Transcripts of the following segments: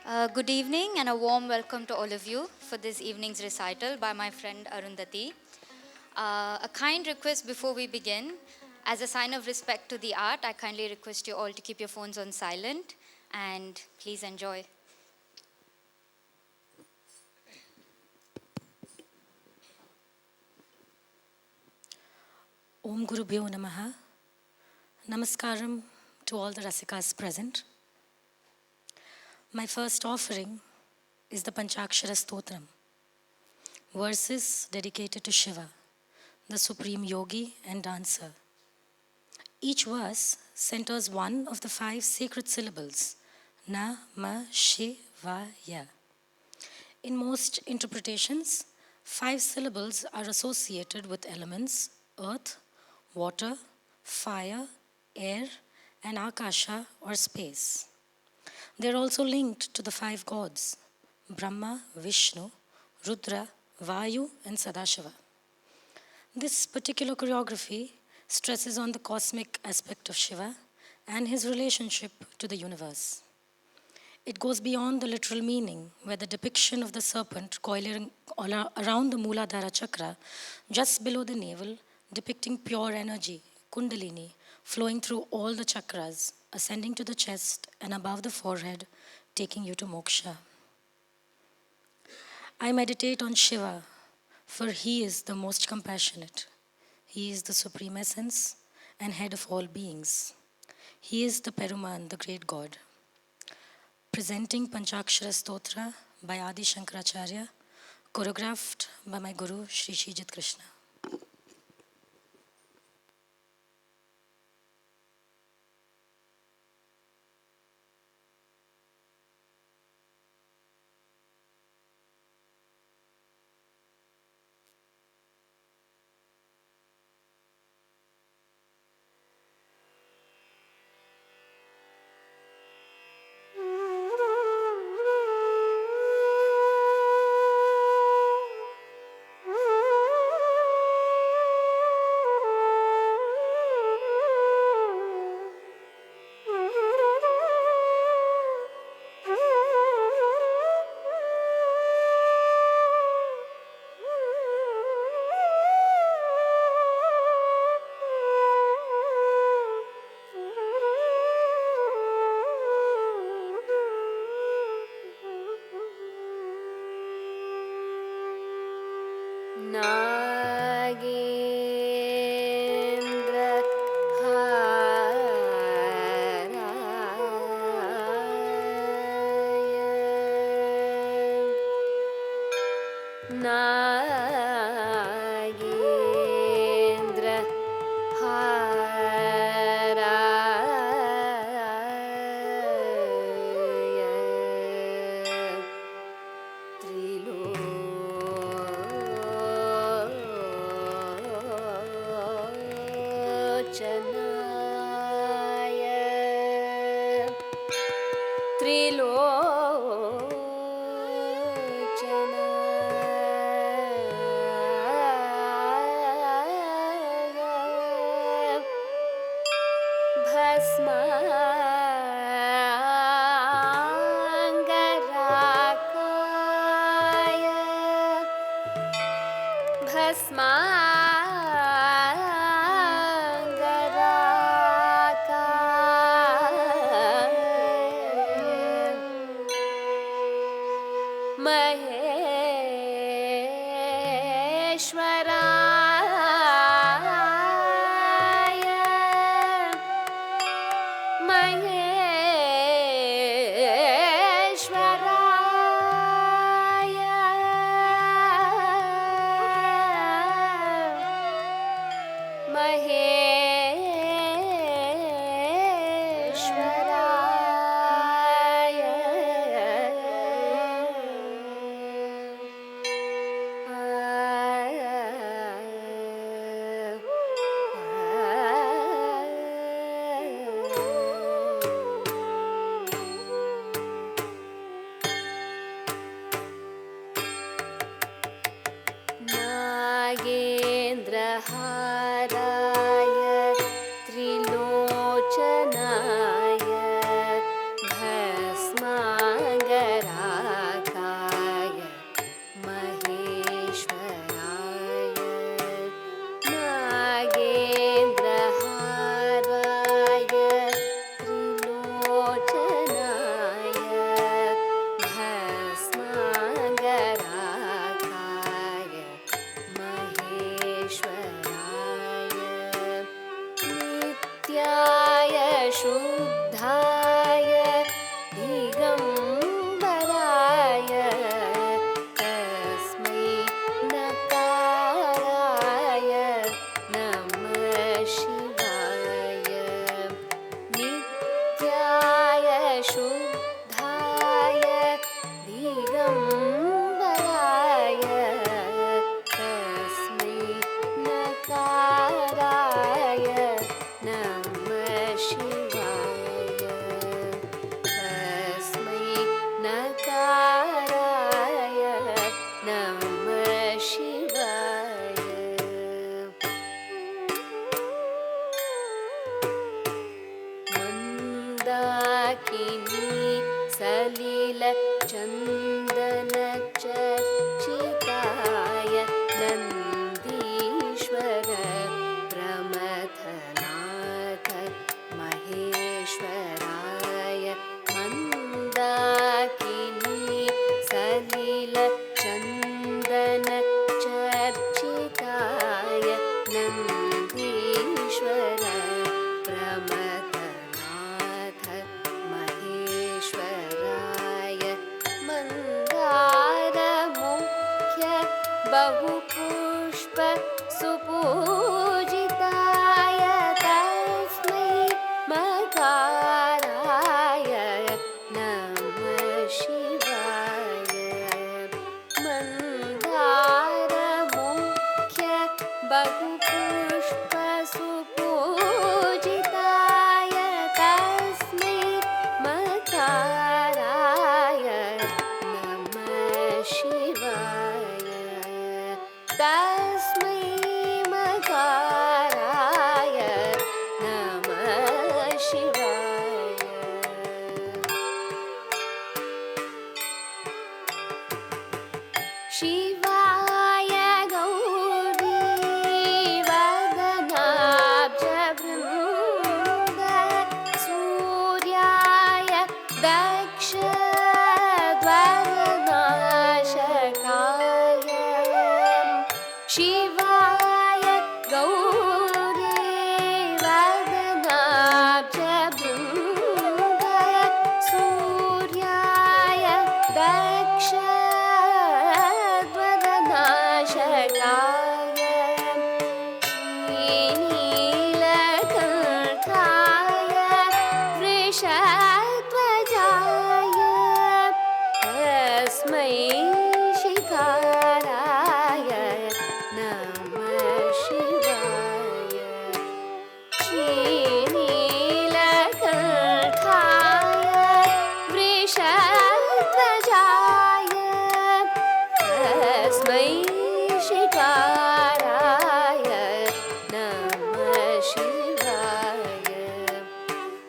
Good evening and a warm welcome to all of you for this evening's recital by my friend Arundhati. A kind request before we begin. As a sign of respect to the art, I kindly request you all to keep your phones on silent and please enjoy. Om Guru Bhyo Namaha. Namaskaram to all the Rasikas present. My first offering is the Panchakshara Stotram, verses dedicated to Shiva, the supreme yogi and dancer. Each verse centers one of the 5 sacred syllables, Na-ma Shivaya. In most interpretations, 5 syllables are associated with elements earth, water, fire, air, and akasha or space. They are also linked to the 5 gods Brahma, Vishnu, Rudra, Vayu, and Sadashiva. This particular choreography stresses on the cosmic aspect of Shiva and his relationship to the universe. It goes beyond the literal meaning, where the depiction of the serpent coiling around the Mooladhara chakra, just below the navel, depicting pure energy, Kundalini, flowing through all the chakras, ascending to the chest and above the forehead, taking you to moksha. I meditate on Shiva, for he is the most compassionate. He is the supreme essence and head of all beings. He is the Peruman, the great God. Presenting Panchakshara Stotra by Adi Shankaracharya, choreographed by my Guru Sri Shijit Krishna. त्रिलोचनाय भस्माङ्गरागाय चर्चिताय Nandishwar प्रमथनाथ महेश्वराय Mandakini Salil चन्दन चर्चिताय नन्दीश्वर प्रमथनाथ महेश्वराय मन्दारमुख्य बहुपुष्प सुपूजिताय तस्मै मकाराय नमः शिवाय मन्दारमुख्य बहुपुष्प सुपूजिताय तस्मै मकाराय नमः शिवाय तस्मै मकाराय नमः शिवाय शिवाय गौरीवदनाब्जवृन्द सूर्याय दक्षद्वरनाशकाय शिवाय गौरीवदनाब्जवृन्द सूर्याय दक्षद्वरनाशकाय श्रीनीलकण्ठाय वृषध्वजाय तस्मै शिकाराय नमः शिवाय श्रीनीलकण्ठाय वृषध्वजाय तस्मै शिकाराय नमः शिवाय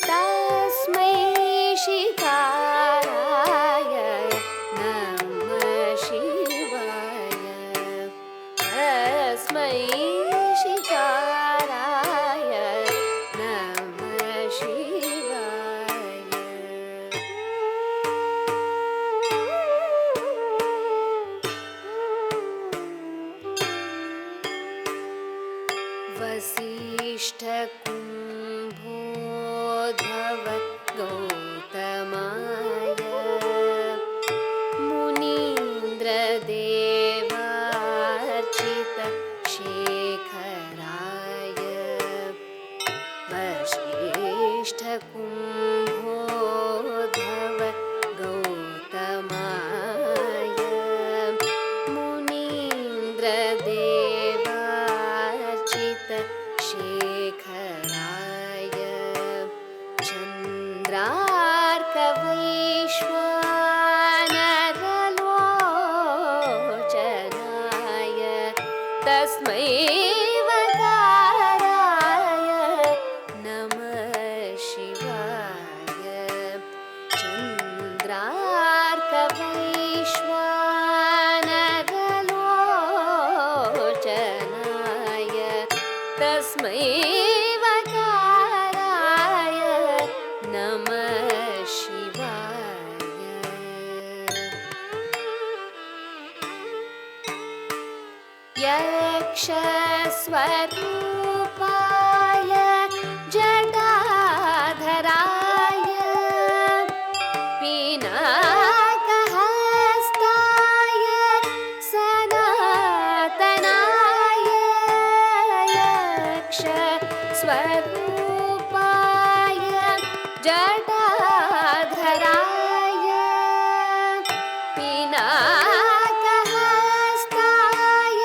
तस्मै शिकाराय नमः शिवाय तस्मै शिकाराय नमः शिवाय वसिष्ठकुम्भोद्भव गौतमाय मुनीन्द्रदेवार्चित शेखराय वसिष्ठकुम्भोद्भव गौतमाय मुनीन्द्रदेवार्चित शेखराय चन्द्रार्कवैश्वानरलोचनाय तस्मै वकाराय नमः शिवाय चन्द्रार्कवैश्वानरलोचनाय तस्मै वकाराय नमः शिवाय यक्षस्वरूपाय जटाधराय पिनाकहस्ताय सनातनाय यक्षस्वरूपाय जटाधराय पिनाकहस्ताय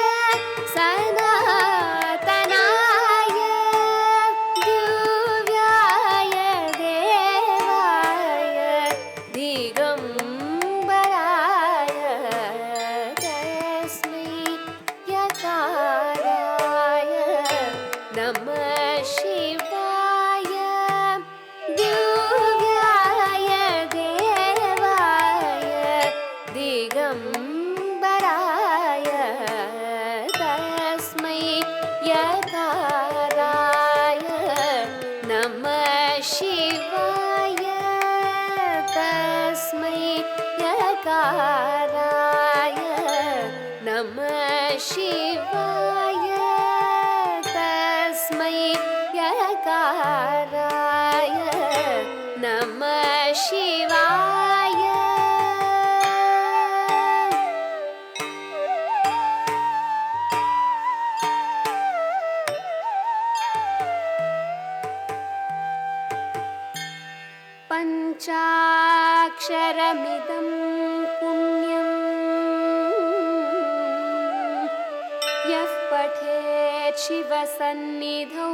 सनातनाय दिगम्बराय तस्मै यकाराय नमः शिवाय तस्मै यकाराय नमः शिवाय तस्मै यकाराय नमः शिवाय पञ्चाक्षरमिदं पुण्यं यः पठेत् शिवसन्निधौ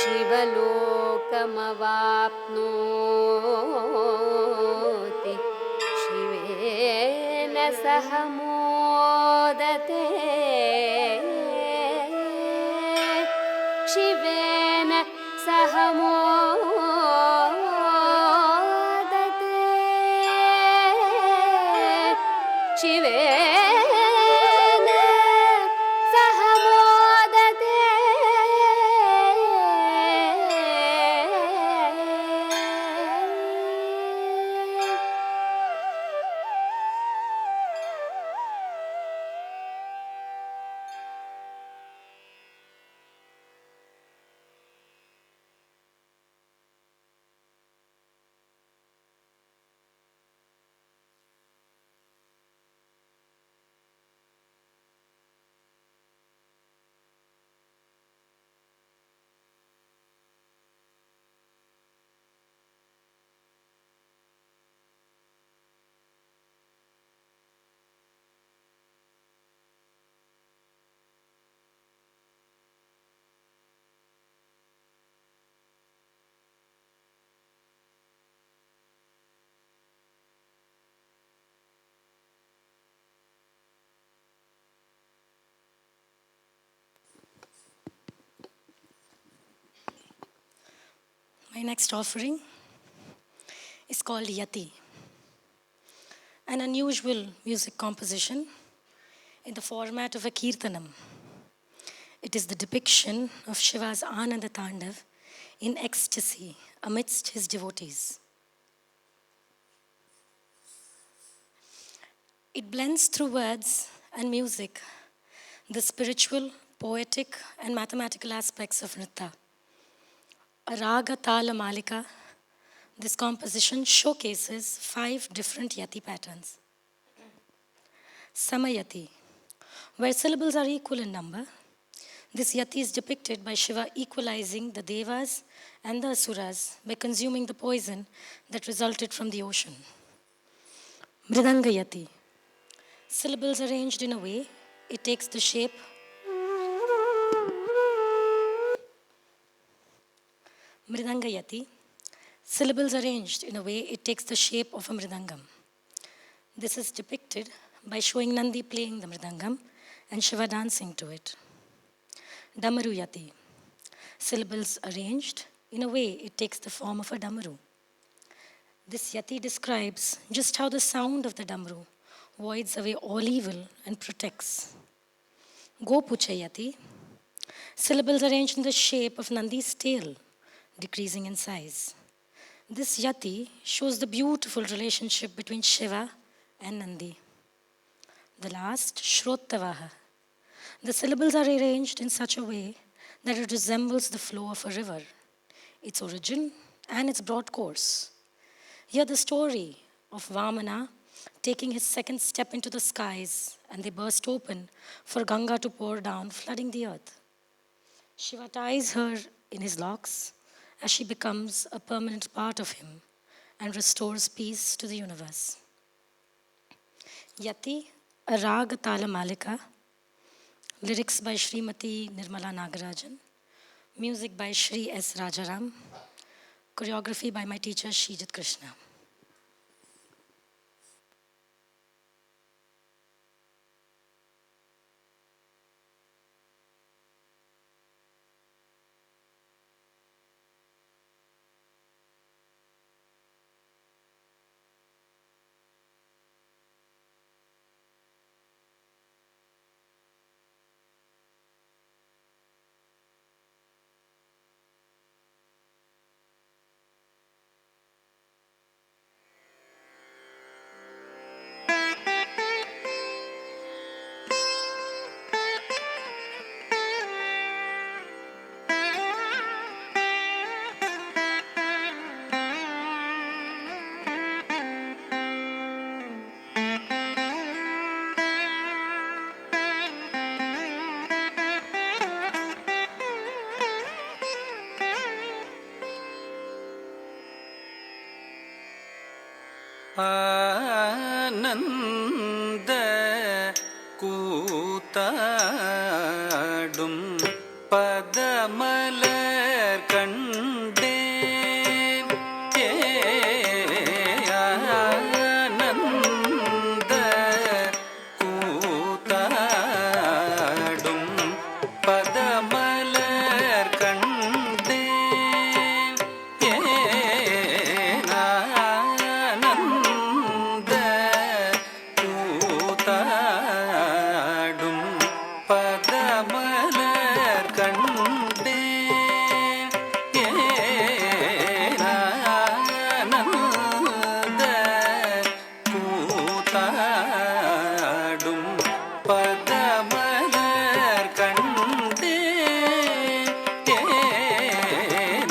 शिवलोकमवाप्नोति शिवेन सह मोदते शिवेन सह मोदते शिवेन सह मोदते My next offering is called Yati, an unusual music composition in the format of a kirtanam. It is the depiction of Shiva's Ananda Tandav in ecstasy amidst his devotees. It blends through words and music the spiritual, poetic, and mathematical aspects of Nritta. A raga tala malika, this composition showcases 5 different yati patterns. Samayati, where syllables are equal in number, this yati is depicted by Shiva equalizing the devas and the asuras by consuming the poison that resulted from the ocean. Mridanga yati, syllables arranged in a way it takes the shape Mridanga yati, syllables arranged in a way it takes the shape of a mridangam. This is depicted by showing Nandi playing the mridangam and Shiva dancing to it. Damaru yati, syllables arranged in a way it takes the form of a damaru. This yati describes just how the sound of the damaru voids away all evil and protects. Gopucha yati, syllables arranged in the shape of Nandi's tail, decreasing in size. This yati shows the beautiful relationship between Shiva and Nandi. The last, Shrottavaha. The syllables are arranged in such a way that it resembles the flow of a river, its origin and its broad course. Here the story of Vamana taking his second step into the skies, and they burst open for Ganga to pour down, flooding the earth. Shiva ties her in his locks as she becomes a permanent part of him and restores peace to the universe. Yati, a raga tala malika, lyrics by Srimati Nirmala Nagarajan, music by Shri S. Rajaram, choreography by my teacher Shijit Krishna. கூத்தாடும் பதமலர் கண்டேன் ஆனந்த கூத்தாடும் பதமலர் கண்டேன் ஆனந்த கூத்தாடும் பதமலர் கண்டேன் ஆனந்த கூத்தாடும் பதமலர் கண்டேன்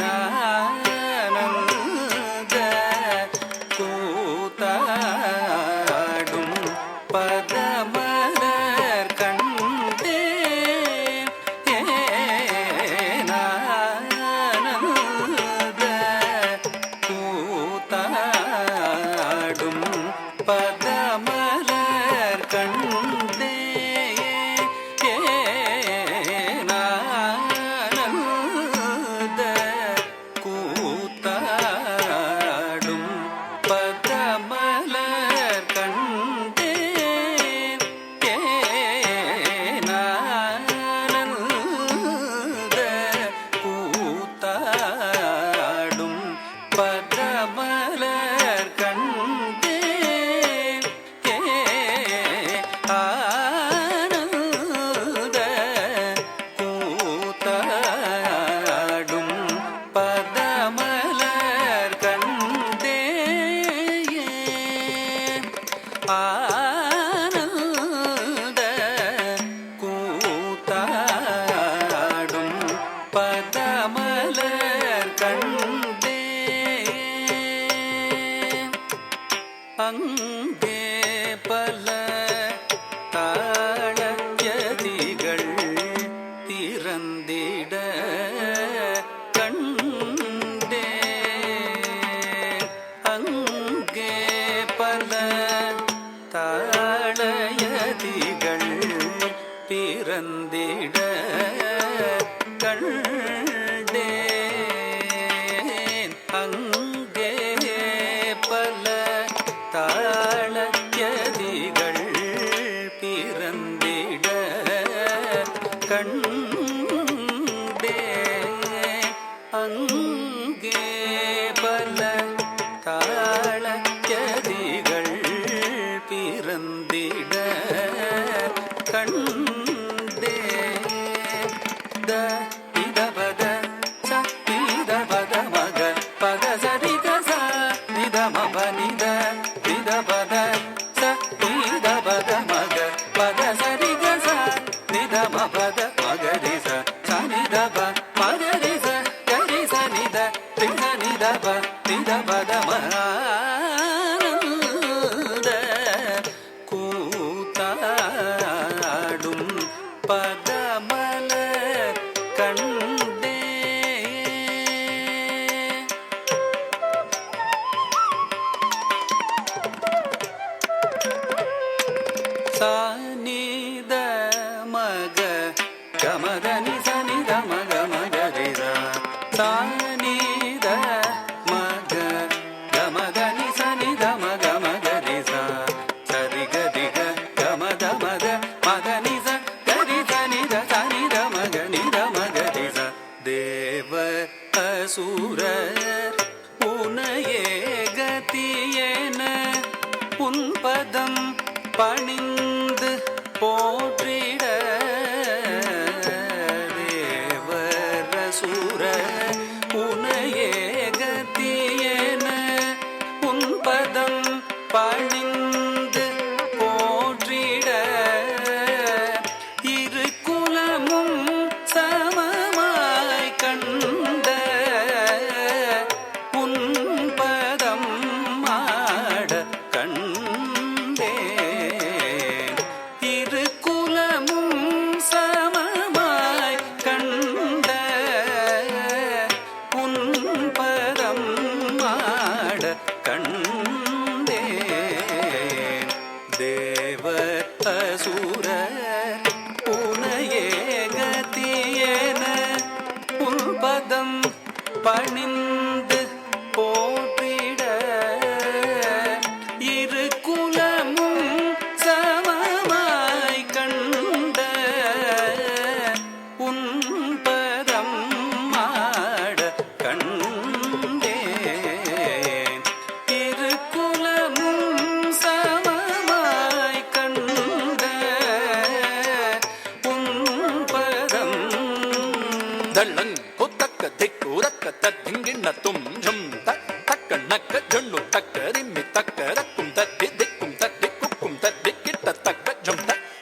ஆனந்த கூத்தாடும் பதமலர் கண்டேன் ஆனந்த கூத்தாடும் பதமலர் கண்டேன் ஆனந்த கூத்தாடும் பதமலர் கண்டேன் ஆனந்த கூத்தாடும் பதமலர் கண்டேன் ஆனந்த கூத்தாடும் பதமலர் கண்டேன் ஆனந்த கூத்தாடும் பதமலர் கண்டேன் அங்கே பல தாளயதிகள் திறந்திட கண்டேன் அங்கே பல தாளயதிகள் திறந்திட கண்டேன் அங்கே பல தாளயதிகள் பிறந்திட கண்டேன் அங்கே பல தாளயதிகள் பிறந்திட கண்டேன் த இதபத ச இதபத மக பத சரி கச நிதமப நித இதபத ச இதபத மக பத சரி கச நிதமபத மகரி ச நிதப மகரி ச கரி ச நித தித நிதப நிதபத ஆனந்த கூத்தாடும் பதமலர் கண்டேன் சானித மக கமதனி சனித மக மகரித சானித மக கமதனி சனித மக மகரித சரி கதிக கமத மத மதனி ச கரி சனித சனித மக நித மகரித தேவ அசுரர் உனையே கதியேன உன் பதம் பணிந்து போற்றிட தேவரசுர உனையே கதியேன உன் பதம் பணிந்து போற்றிட இரு குலமும் சமமாய் கண்ட உன் பதம் ஆட கண்டேன் இரு குலமும் தள்ளங் கொத்தக்க திக்குதக்க தத்திங்கிண்ண தும் ஜும் தக்க நக்க ஜொண்ணு தக்க திம்மி தக்க தக்கும் தத்தி திக்கும் தத்தி குக்கும் தத்தி கிட்ட தக்க ஜும்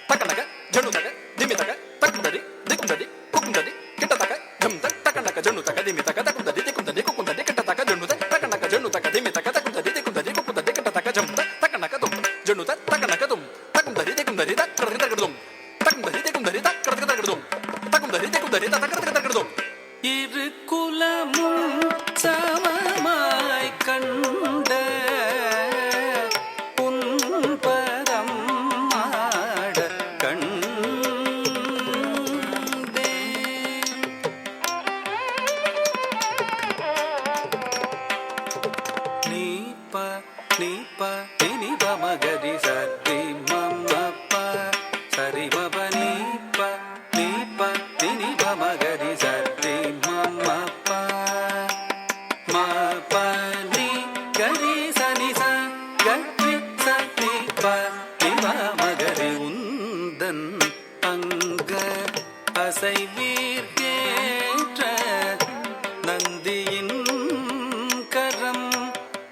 தக்க நக ஜொண்ணு தக்க திம்மி தக்க தக்கும் தடி திக்கும் தடி குக்கும் தடி கிட்ட தக்க ஜும் தக்க நக்க ஜொண்ணு தக்க திம்மி தக்க தக்கும் தடி திக்கும் தடி குக்கும் தடி கிட்ட தக்க ஜொண்ணு தக்க நக்க ஜொண்ணு தக்க திம்மி தக்க தக்கும் தடி திக்கும் தடி குக்கும் தடி கிட்ட தக்க ஜும் தக்க நக்க தும் ஜொண்ணு தக்க நக்க தும் தக்கும் தடி திக்கும் தடி தக்க தும் தக்கும் தடி திக்கும் தடி தக்க தும் தக்கும் தடி திக்கும் தடி தக்க தும் இரு குலமும் சமமாய் கண்ட உன்பதம் ஆட கண்டே. நீப்ப நீப்ப நினிப மகரி சரி மம்மப்ப சரி மப நீப்ப நீப்ப நினிப மகரி சரி மம்மப்ப மப நீ கரி சனி ச கரி சரி ப நிப மகரி உந்தன் அங்க அசைவீர்கேற்ற நந்தியின் கரம்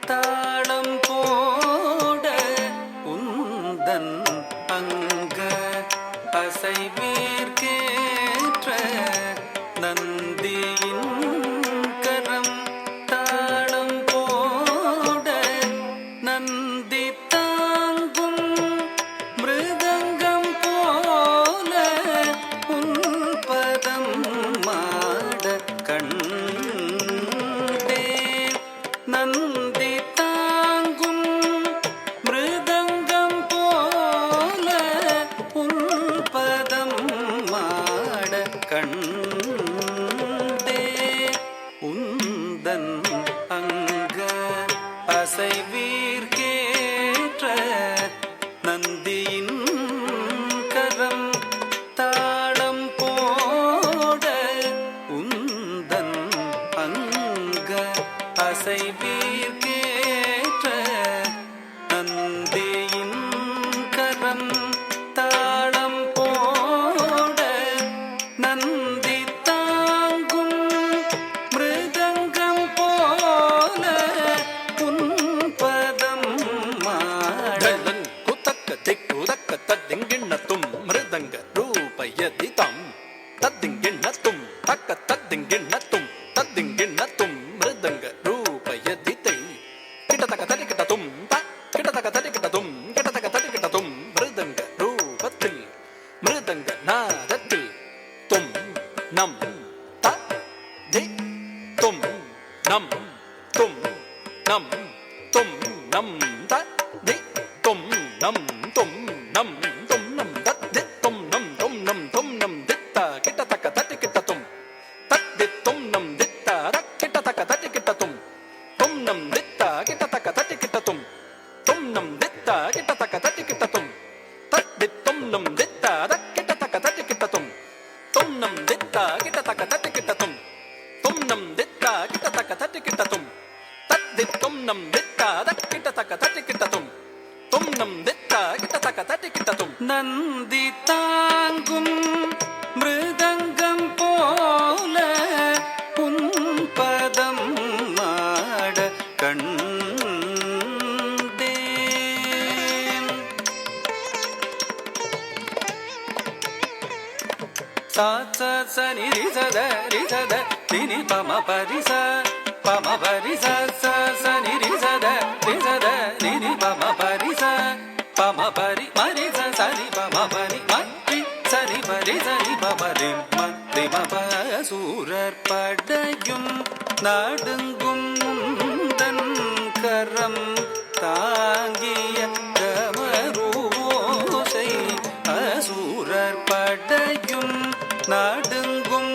தாளம் போட உந்தன் அங்க அசைவீர்கேற்ற நந்தியின் கரம் தாளம் போட நந்தி தாங்கும் மிருதங்கம் போல உன்பதம் மாட கண்டே. நந்தி தாங்கும் மிருதங்கம் போல உன்பதம் மாட கண்டே. உந்தன் அங்க அசைவீர்கேற்ற நந்தியின் கரம் தாளம் போட உந்தன் அங்க அசைவீர்கேற்ற நந்தியின் கரம் தாளம் போட நந்தி தாங்கும் மிருதங்கம் போல உன்பதம் மாட தள்ளங் கொத்தக்க திக்குதக்க தத்திங்கிண்ண தும் மிருதங்க ரூபயதி தம் தத்திங்கிண்ண தும் தக்க தத்திங்கிண்ண தும் தத்திங்கிண்ண தும் மிருதங்க ரூபயதி தை கிட்ட தக்க தடி கிட்ட தும் கிட்ட தக்க தடி கிட்ட தும் கிட்ட தக்க தடி கிட்ட தும் மிருதங்க ரூபத்தில் மிருதங்க நாதத்தில் தும் நம் த தி தும் நம் தும் நம் தும் நம் த தி தும் நம் தும் நம் தும் நம் த தி தும் நம் தித்த கிட்ட தக்க தட்டி கிட்ட தும் தத்தி தும் நம் தித்த கிட்ட தக்க தட்டி கிட்ட தும் நம் தித்த கிட்ட தக்க தட்டி கிட்ட தும் நம் தித்த கிட்ட தக்க தட்டி கிட்ட தும் தத்தி தும் நம் தித்த கிட்ட தக்க தட்டி கிட்ட தும் நம் தித்த கிட்ட தக்க தட்டி கிட்ட தும் நம் தித்த கிட்ட தக்க தட்டி கிட்ட தும் தத்தி தும் நம் தித்த கிட்ட தக்க தட்டி கிட்ட தும் நம் தித்த கிட்ட தக்க தட்டி கிட்ட தும் நந்தி தாங்கும் மிருதங்கம் போல உன்பதம் மாட கண்டே. சாச்ச சனி ரிசத ரிசத தினி பம பரிச பம பரிச சனி ரிசத ரிசத நினி பம பரிச பம பரி மரிச சனி பம பரி மரி சனி பரி சனி பமரி மரி மப சூரர் படையும் நடுங்கும் தன் கரம் தாங்கிய கமரூசை அசூரர் படையும் நடுங்கும்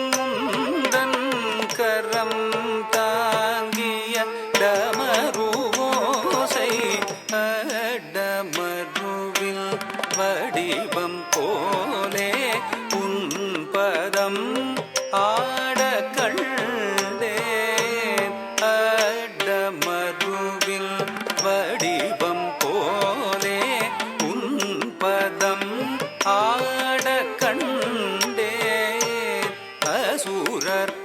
தன் கரம் தாங்கிய டமரூசை அடமருவில் வடிவம் போலே உன்பதம் ஆட கண்டே. அடமருவில் வடிவம் போலே உன்பதம் ஆட கண்டே. அசூரர்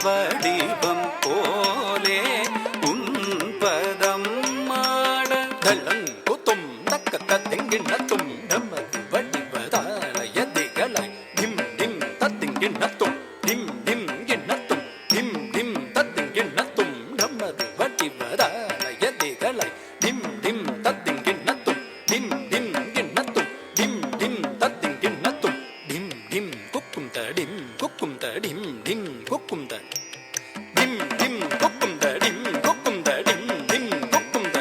வடிவம் போலே உன்பதம் மாட தள்ளங்குத்தும் தக்க திங்கிண்ணத்தும் நமது வடிவதாலயதிகளை டிம் டிம் தத்திங்கிண்ணத்தும் டிம் டிம் எண்ணத்தும் டிம் டிம் தத்திங்கிண்ணத்தும் நமது வடிவதாலயதிகளை டிம் டிம் தத்திங்கிண்ணத்தும் டிம் டிம் எண்ணத்தும் டிம் டிம் தத்திங்கிண்ணத்தும் டிம் டிம் குக்கும் தடிம் குக்கும் தடிம் டிம் குக்கும் தடி டிம் டிம் குக்கும் தடிம் குக்கும் தடிம் டிம் குக்கும் த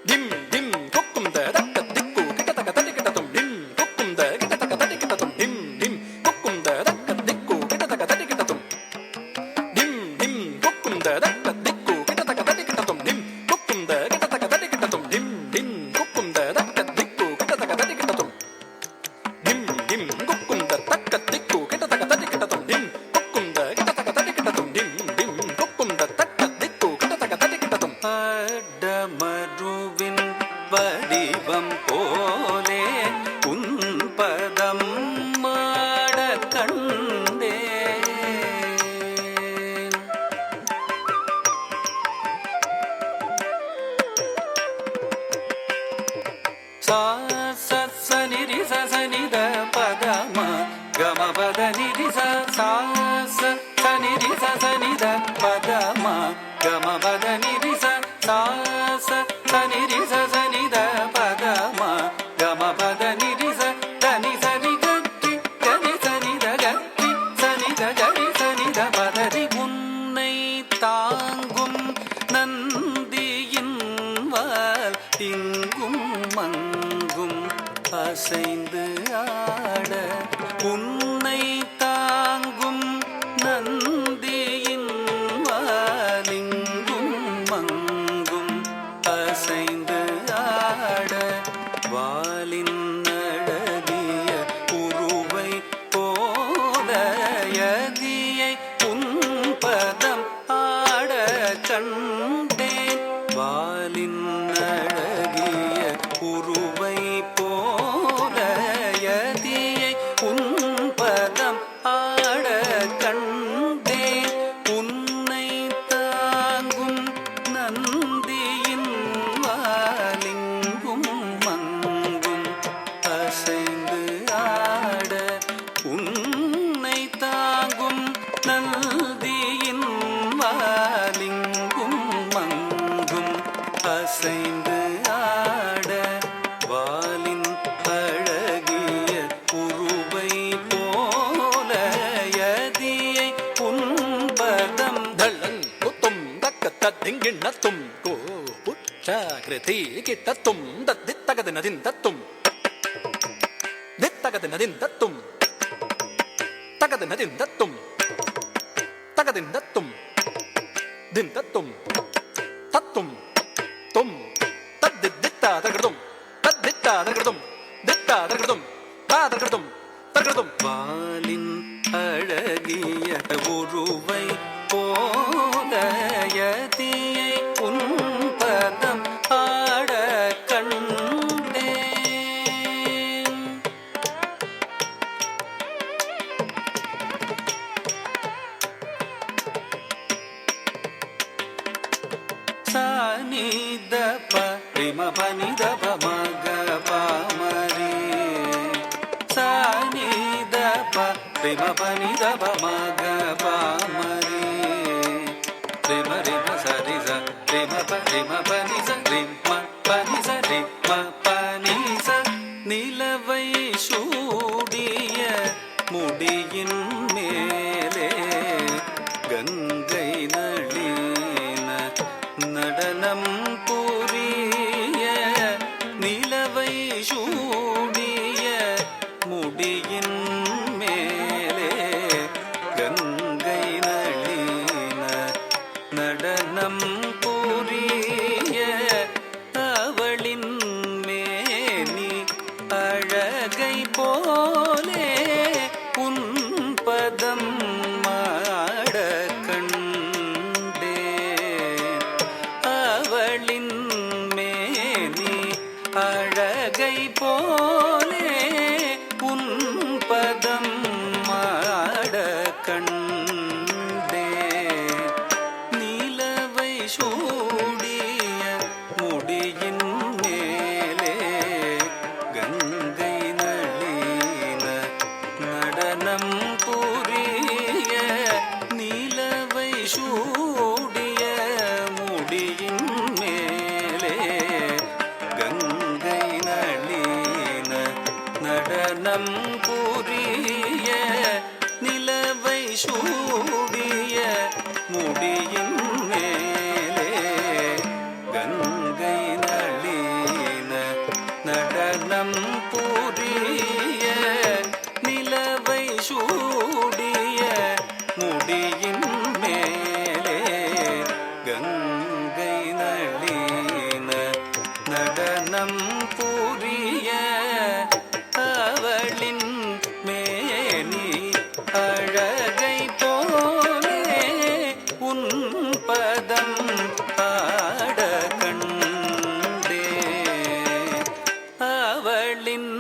dim dim kokkum da dakka dikku kitaka tadikkatum dim kokkum da kitaka tadikkatum dim dim kokkum da dakka dikku kitaka tadikkatum dim dim kokkum da dakka dikku kitaka tadikkatum dim kokkum da kitaka tadikkatum dim dim kokkum da dakka dikku kitaka tadikkatum dim dim kokkum da dakka dikku kitaka tadikkatum dim kokkum da kitaka tadikkatum dim dim kokkum da dakka dikku kitaka tadikkatum அடமருவின் வடிவம் போலே உன்பதம் மாட கண்டேன் சா சனிரி சனித பதம கம பத நிரி சா சனிரி சனித பதம கம பத நிரி சா சனிரி சனித பதம கம பத நிரி தனி சனி கட்டி கனி சனித கட்டி சனித கரி சனித பதரி உன்னை தாங்கும் நந்தியின் வால் இங்கும் மங்கும் அசைந்து ஆட உன்னை தாங்கும் நந்தியின் வாலிங்கும் மங்கும் அசைந்து ஆட வாலின் அழகிய உருவை போல யதியை உன்பதம் ஆட கண்டேன் வாலின் அழகிய உருவை போல யதியை உன்பதம் ஆட கண்டேன் உன்னை தாங்கும் நந்தியின் வாலிங்கும் மங்கும் அசைந்து ஆட உன்னை தாங்கும் நந்தியின் வாலிங்கும் மங்கும் அசைந்து ஆட வாலின் அழகிய உருவை போல யதியை உன்பதம் தள்ளங்குத்தும் தக்க திங்கிண்ணத்தும் கோ புச்சாகிருதி கிட்டத்தும் தத்தித்தகதினதின் தத்தும் தித்தகதினதின் தத்தும் தகதினதின் தத்தும் தகதின் தத்தும் தின் தத்தும் தத்தும் தும் தத்தித்தா தகதும் தத்தித்தா தகதும் தித்தா தகதும் தாதகதும் தகதும் வாலின் அழகிய உருவை போல யதியை உன்பதம் ஆட கண்டேன் சானித பரிம பனித பமக பாமரி சானித பரிம பனித பமக பாமரி ரிம ரிம சரி ச ரிம பனி ச ரிம பனி ச ரிம பனி ச நிலவை சூடிய முடியின் மேலே கங்கை நளின நடனம் புரிய நிலவை சூடிய முடியின் மேலே கங்கை சூடிய முடியின் மேலே கங்கை நளின நடனம் புரிய நிலவை சூடிய முடியின் மேலே கங்கை நளின நடனம் புரிய அவளின் மேனி அழகை போலே உன் பதம் ஆட கண்டே அவளின்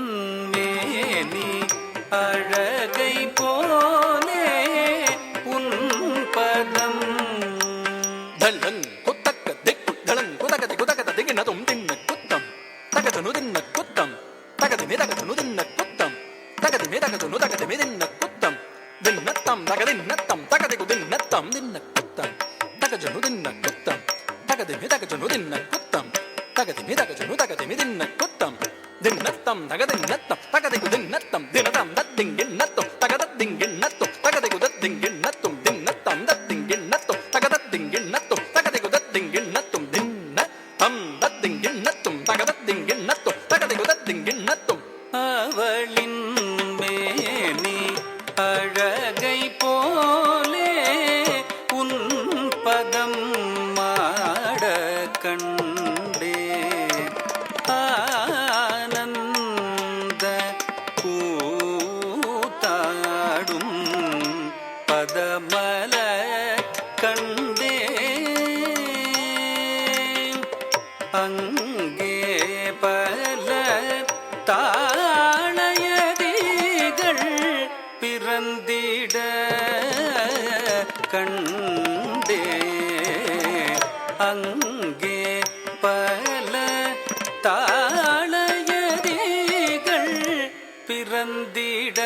மேனி அழகை போலே உன் பதம் ಧಳ್ಳನ್ ಕುತ್ತಕ್ಕ ದಿಕ್ಕು ಧಳನ್ ಕುದಕತಿ ಕುದಕತ ದಿಗಿನ ತುಂ ತಿನ್ನ ಕುತ್ತಂ ತಗತನು ತಿನ್ನ ಕುತ್ತಂ ತಗತಿ ಮೇದಗತನು ತಿನ್ನ ಕುತ್ತಂ ತಗತಿ ಮೇದಗತನು ತಗತಿ ಮೇದಿನ್ನ ಕುತ್ತಂ ದಿನ್ನತ್ತಂ ತಗದಿನ್ನತ್ತಂ ತಗದಿಗು ದಿನ್ನತ್ತಂ ದಿನ್ನ ಕುತ್ತಂ ತಗಜನು ದಿನ್ನ ಕುತ್ತಂ ತಗದಿ ಮೇದಗಜನು ದಿನ್ನ ಕುತ್ತಂ ತಗತಿ ಮೇದಗಜನು ತಗತಿ ಮೇದಿನ್ನ ಕುತ್ತಂ ದಿನ್ನತ್ತಂ ತಗದಿನ್ನತ್ತಂ ತಗದಿಗು ದಿನ್ನತ್ತಂ ದಿನತಂ ದದ್ದಿಂಗಿನ್ನತ್ತಂ ತಗದದ್ದಿಂಗಿನ್ನತ್ತಂ ತಗದಿಗು ದದ್ದಿಂಗಿನ್ನತ್ತಂ ದಿನ್ನತ್ತಂ ದದ್ದಿಂಗಿನ್ನತ್ತಂ ತಗದದ್ದಿಂಗಿನ್ನತ್ತಂ ತಗದಿಗು ದದ್ದಿಂಗಿನ್ನತ್ತಂ ದಿನ್ನ ತಂ ದದ್ದಿಂಗಿನ್ನತ್ತಂ ತಗದದ್ದಿಂಗಿನ್ನತ್ತಂ ತಗದಿಗು ದದ್ದಿಂಗಿನ್ನತ್ತಂ அவளின் மேனி அழகை போலே உன் பதம் மாட கண்டே ஆனந்த கூத்தாடும் பதமல கண்டே அங்கே பல தாளையடிகள் பிறந்திட கண்டே அங்கே பல தாளையடிகள் பிறந்திட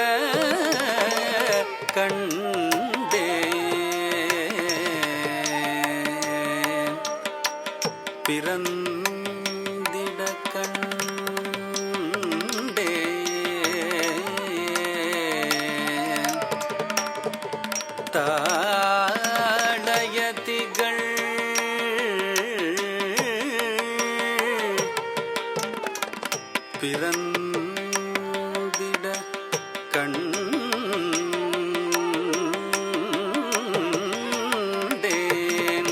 கண்டே பிறந்திட கண்டே தாளயதிகள் பிறந்திட கண்டேன்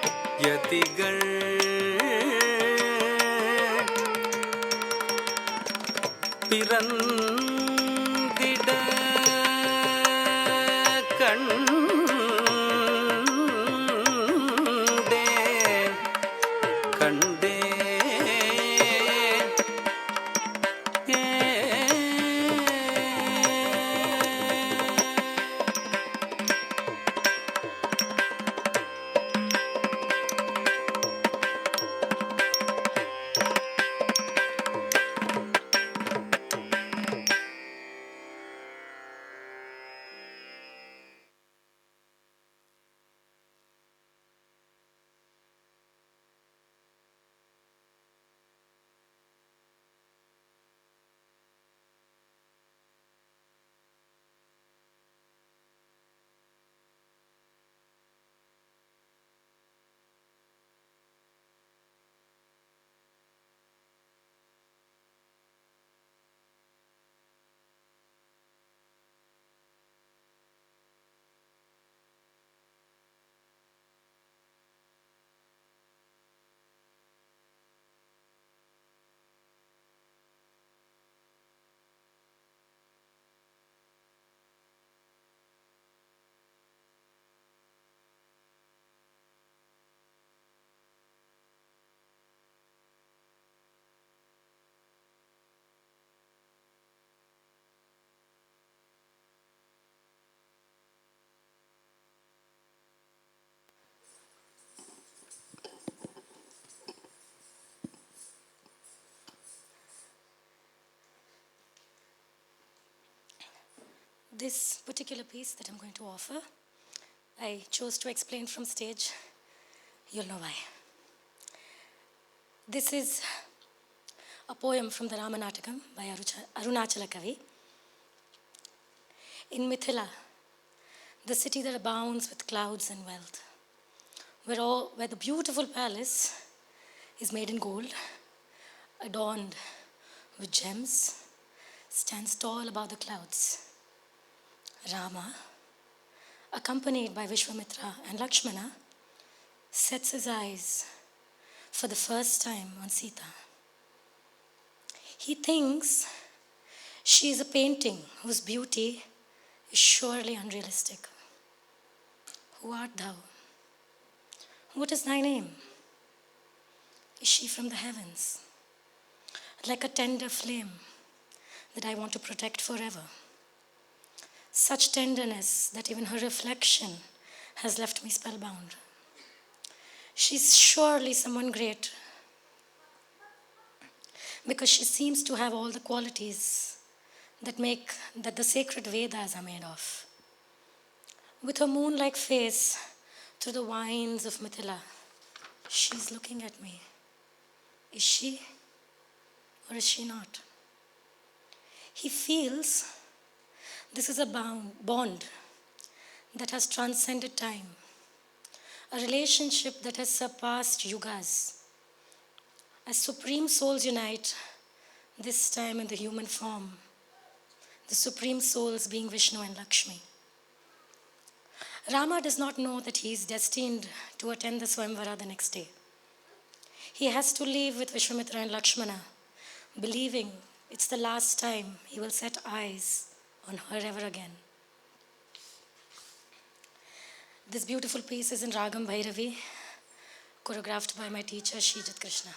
தாளயதிகள் பிறந்திட கண்டேன் கண்டேன் This particular piece that I'm going to offer, I chose to explain from stage. You'll know why. This is a poem from the Ramanatakam by Arunachala Kavi. In Mithila, the city that abounds with clouds and wealth, where the beautiful palace is made in gold, adorned with gems, stands tall above the clouds. Rama, accompanied by Vishwamitra and Lakshmana, sets his eyes for the first time on Sita. He thinks she is a painting whose beauty is surely unrealistic. Who art thou? What is thy name? Is she from the heavens? Like a tender flame that I want to protect forever. Such tenderness that even her reflection has left me spellbound. She's surely someone great because she seems to have all the qualities that the sacred Vedas are made of. With her moon-like face through the vines of Mithila, she's looking at me. Is she or is she not? He feels this is a bond that has transcended time, a relationship that has surpassed yugas. As supreme souls unite, this time in the human form, the supreme souls being Vishnu and Lakshmi. Rama does not know that he is destined to attend the Swayamvara the next day. He has to leave with Vishwamitra and Lakshmana, believing it's the last time he will set eyes on her ever again. This beautiful piece is in Ragam Bhairavi, choreographed by my teacher, Srijit Krishna.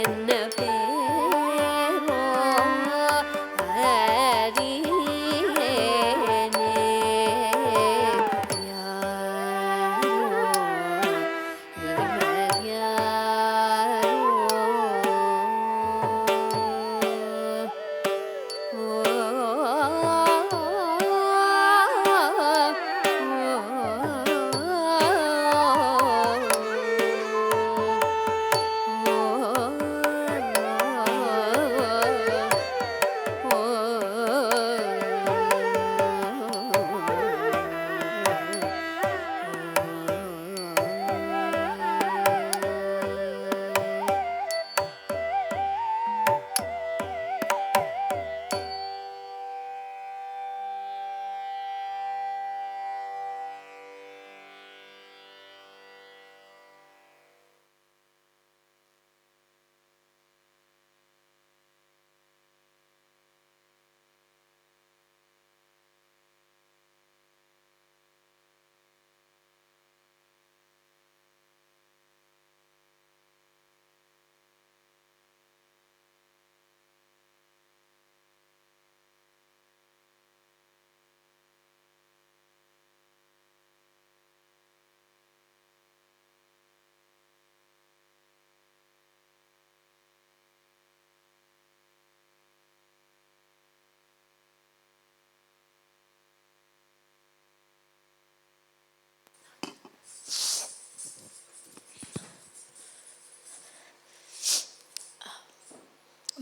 என்ன பேரோ அறியேனே யாரோ இவர் யாரோ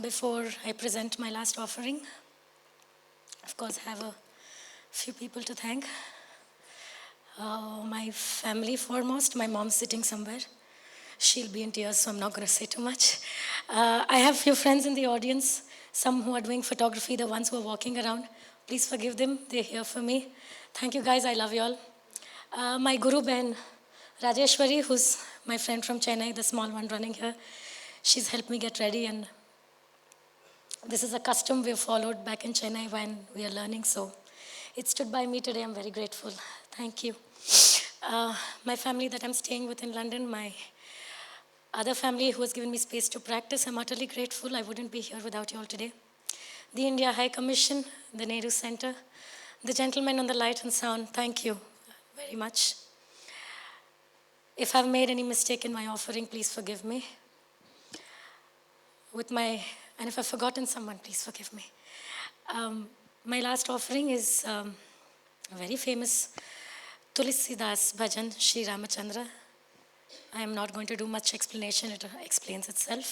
Before I present my last offering, of course, I have a few people to thank. My family foremost, my mom's sitting somewhere. She'll be in tears, so I'm not going to say too much. I have few friends in the audience, some who are doing photography, the ones who are walking around. Please forgive them, they're here for me. Thank you guys, I love you all. My Guru Ben, Rajeshwari, who's my friend from Chennai, the small one running here, she's helped me get ready, and this is a custom we've followed back in Chennai when we are learning, so it stood by me today. I'm very grateful. Thank you. My family that I'm staying with in London, my other family who has given me space to practice, I'm utterly grateful. I wouldn't be here without you all today. The India High Commission, the Nehru Center, the gentlemen on the light and sound, thank you very much. If I've made any mistake in my offering, please forgive me. And if I've forgotten someone, please forgive me. My last offering is a very famous Tulsidas bhajan, Sri Ramachandra. I am not going to do much explanation, it explains itself.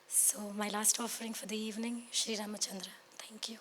So my last offering for the evening, Sri Ramachandra. Thank you.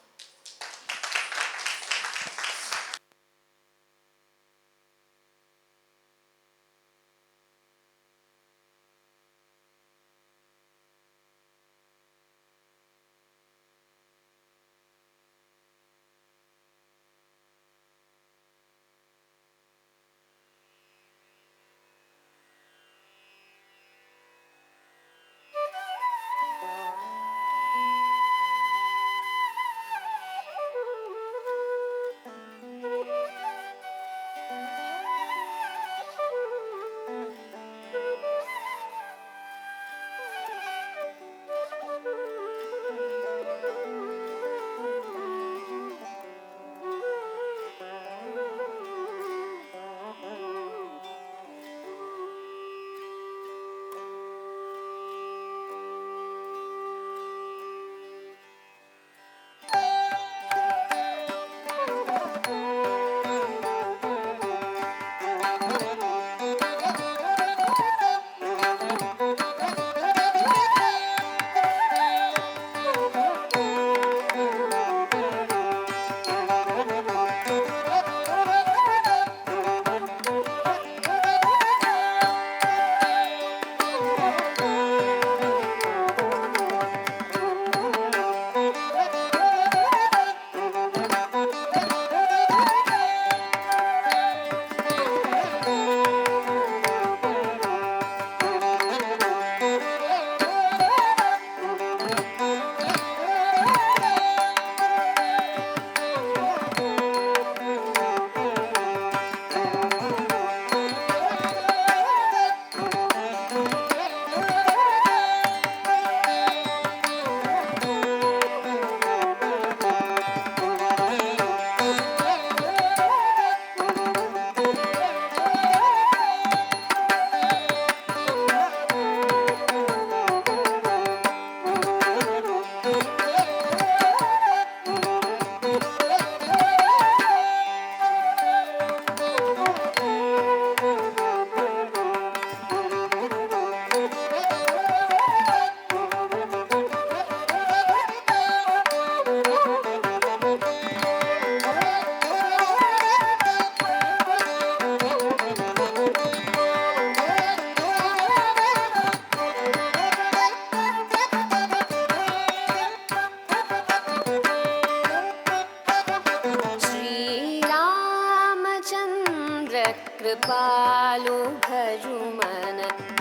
कृपालु भजुमन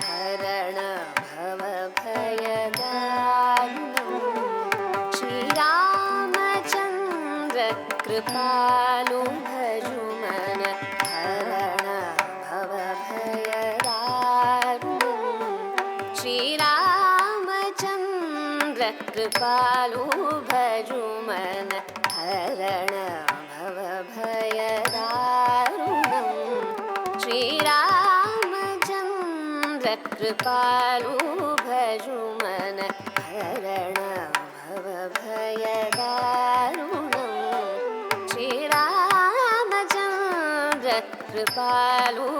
हरण भव भयदारुणम् श्रीरामचन्द्र कृपालु भजुमन हरण भव भयदारुणम् श्रीरामचन्द्र कृपालु भजुमन हरण भव भयदारुणम् श्रीरामचन्द्र कृपालु भजुमन हरण भव भयदारुणम् श्रीरामचन्द्र कृपालु